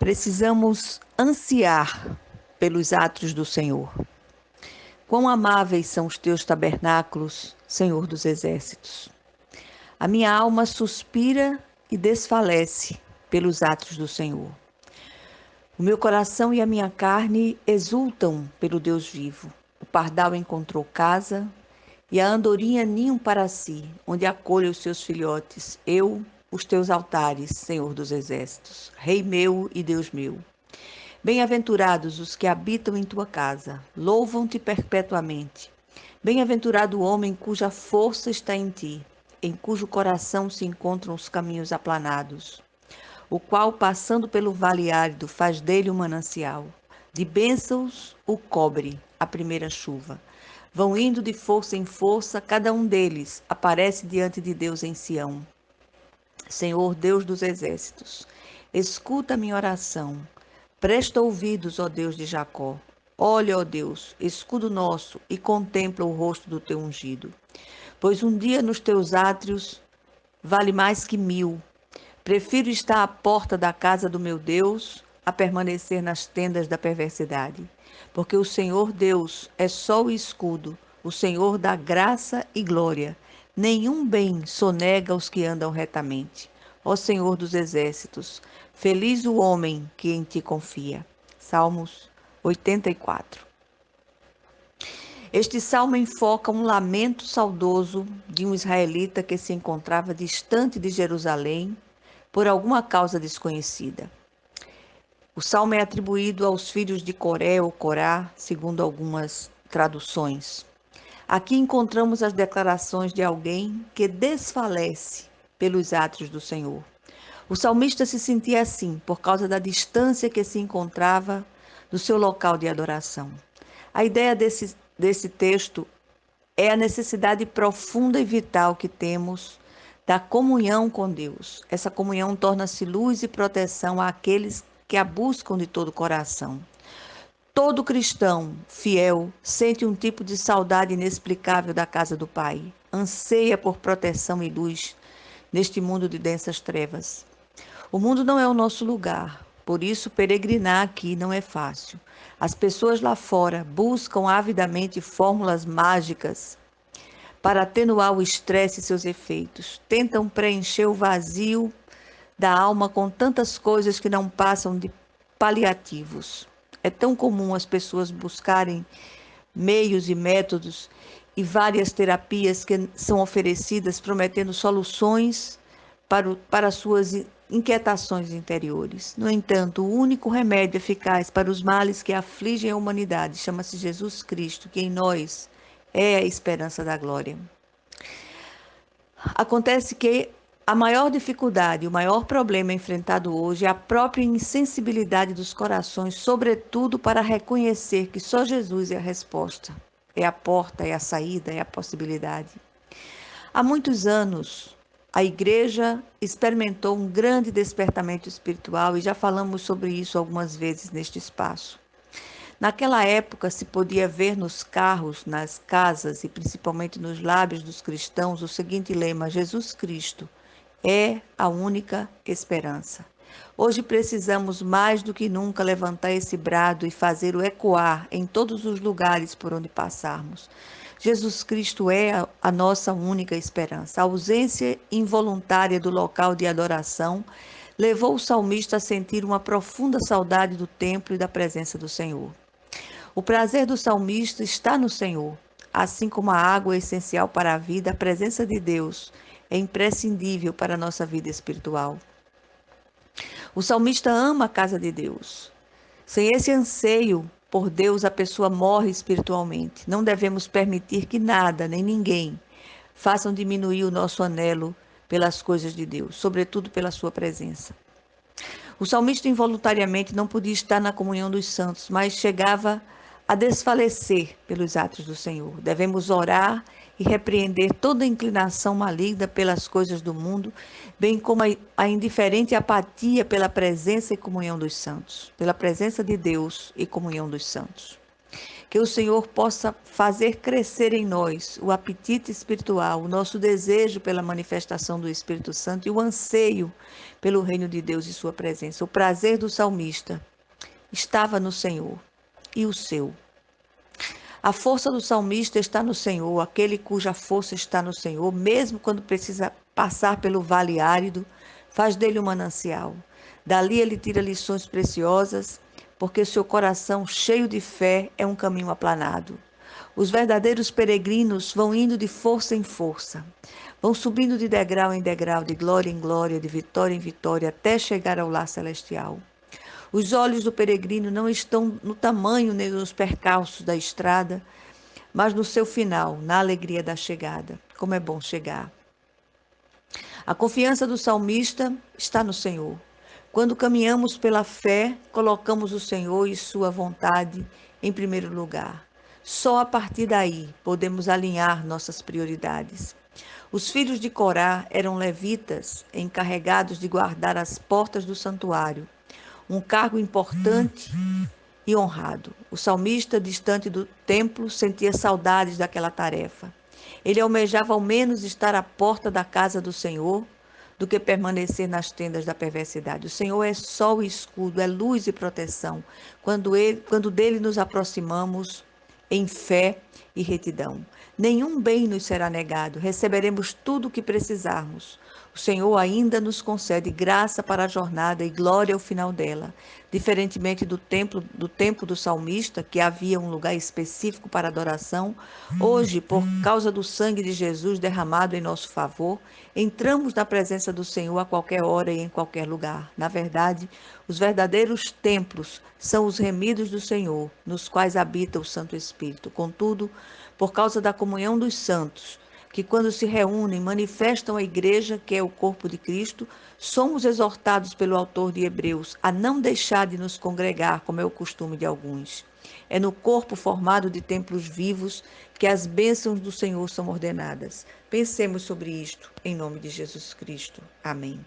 Precisamos ansiar pelos atos do Senhor. Quão amáveis são os teus tabernáculos, Senhor dos exércitos. A minha alma suspira e desfalece pelos atos do Senhor. O meu coração e a minha carne exultam pelo Deus vivo. O pardal encontrou casa e a andorinha ninho para si, onde acolhe os seus filhotes. Eu, os teus altares, Senhor dos exércitos, Rei meu e Deus meu. Bem-aventurados os que habitam em tua casa, louvam-te perpetuamente. Bem-aventurado o homem cuja força está em ti, em cujo coração se encontram os caminhos aplanados, o qual, passando pelo vale árido, faz dele um manancial. De bênçãos o cobre a primeira chuva. Vão indo de força em força, cada um deles aparece diante de Deus em Sião. Senhor Deus dos exércitos, escuta a minha oração. Presta ouvidos, ó Deus de Jacó. Olha, ó Deus, escudo nosso, e contempla o rosto do teu ungido. Pois um dia nos teus átrios vale mais que 1000. Prefiro estar à porta da casa do meu Deus a permanecer nas tendas da perversidade. Porque o Senhor Deus é sol e escudo, o Senhor dá graça e glória. Nenhum bem sonega aos que andam retamente. Ó Senhor dos exércitos, feliz o homem que em ti confia. Salmos 84. Este salmo enfoca um lamento saudoso de um israelita que se encontrava distante de Jerusalém por alguma causa desconhecida. O salmo é atribuído aos filhos de Coré ou Corá, segundo algumas traduções. Aqui encontramos as declarações de alguém que desfalece pelos atos do Senhor. O salmista se sentia assim por causa da distância que se encontrava do seu local de adoração. A ideia desse texto é a necessidade profunda e vital que temos da comunhão com Deus. Essa comunhão torna-se luz e proteção àqueles que a buscam de todo o coração. Todo cristão fiel sente um tipo de saudade inexplicável da casa do Pai. Anseia por proteção e luz neste mundo de densas trevas. O mundo não é o nosso lugar, por isso peregrinar aqui não é fácil. As pessoas lá fora buscam avidamente fórmulas mágicas para atenuar o estresse e seus efeitos. Tentam preencher o vazio da alma com tantas coisas que não passam de paliativos. É tão comum as pessoas buscarem meios e métodos e várias terapias que são oferecidas prometendo soluções para suas inquietações interiores. No entanto, o único remédio eficaz para os males que afligem a humanidade chama-se Jesus Cristo, que em nós é a esperança da glória. Acontece que a maior dificuldade, o maior problema enfrentado hoje é a própria insensibilidade dos corações, sobretudo para reconhecer que só Jesus é a resposta, é a porta, é a saída, é a possibilidade. Há muitos anos, a igreja experimentou um grande despertamento espiritual e já falamos sobre isso algumas vezes neste espaço. Naquela época se podia ver nos carros, nas casas e principalmente nos lábios dos cristãos o seguinte lema: Jesus Cristo é a única esperança. Hoje precisamos mais do que nunca levantar esse brado e fazê-lo ecoar em todos os lugares por onde passarmos. Jesus Cristo é a nossa única esperança. A ausência involuntária do local de adoração levou o salmista a sentir uma profunda saudade do templo e da presença do Senhor. O prazer do salmista está no Senhor. Assim como a água é essencial para a vida, a presença de Deus é imprescindível para a nossa vida espiritual. O salmista ama a casa de Deus. Sem esse anseio por Deus, a pessoa morre espiritualmente. Não devemos permitir que nada, nem ninguém, façam diminuir o nosso anelo pelas coisas de Deus, sobretudo pela sua presença. O salmista involuntariamente não podia estar na comunhão dos santos, mas chegava a desfalecer pelos atos do Senhor. Devemos orar e repreender toda inclinação maligna pelas coisas do mundo, bem como a indiferente apatia pela presença e comunhão dos santos, pela presença de Deus e comunhão dos santos. Que o Senhor possa fazer crescer em nós o apetite espiritual, o nosso desejo pela manifestação do Espírito Santo e o anseio pelo reino de Deus e sua presença. O prazer do salmista estava no Senhor e o seu. A força do salmista está no Senhor, aquele cuja força está no Senhor, mesmo quando precisa passar pelo vale árido, faz dele um manancial. Dali ele tira lições preciosas, porque seu coração cheio de fé é um caminho aplanado. Os verdadeiros peregrinos vão indo de força em força, vão subindo de degrau em degrau, de glória em glória, de vitória em vitória, até chegar ao lar celestial. Os olhos do peregrino não estão no tamanho nem nos percalços da estrada, mas no seu final, na alegria da chegada. Como é bom chegar. A confiança do salmista está no Senhor. Quando caminhamos pela fé, colocamos o Senhor e sua vontade em primeiro lugar. Só a partir daí podemos alinhar nossas prioridades. Os filhos de Corá eram levitas encarregados de guardar as portas do santuário, um cargo importante e honrado. O salmista, distante do templo, sentia saudades daquela tarefa. Ele almejava ao menos estar à porta da casa do Senhor do que permanecer nas tendas da perversidade. O Senhor é sol e escudo, é luz e proteção. Quando dele nos aproximamos em fé e retidão. Nenhum bem nos será negado, receberemos tudo o que precisarmos. O Senhor ainda nos concede graça para a jornada e glória ao final dela. Diferentemente do tempo do salmista, que havia um lugar específico para adoração, hoje, por causa do sangue de Jesus derramado em nosso favor, entramos na presença do Senhor a qualquer hora e em qualquer lugar. Na verdade, os verdadeiros templos são os remidos do Senhor, nos quais habita o Santo Espírito. Contudo, por causa da comunhão dos santos, que quando se reúnem manifestam a igreja, que é o corpo de Cristo, somos exortados pelo autor de Hebreus a não deixar de nos congregar, como é o costume de alguns. É no corpo formado de templos vivos que as bênçãos do Senhor são ordenadas. Pensemos sobre isto, em nome de Jesus Cristo. Amém.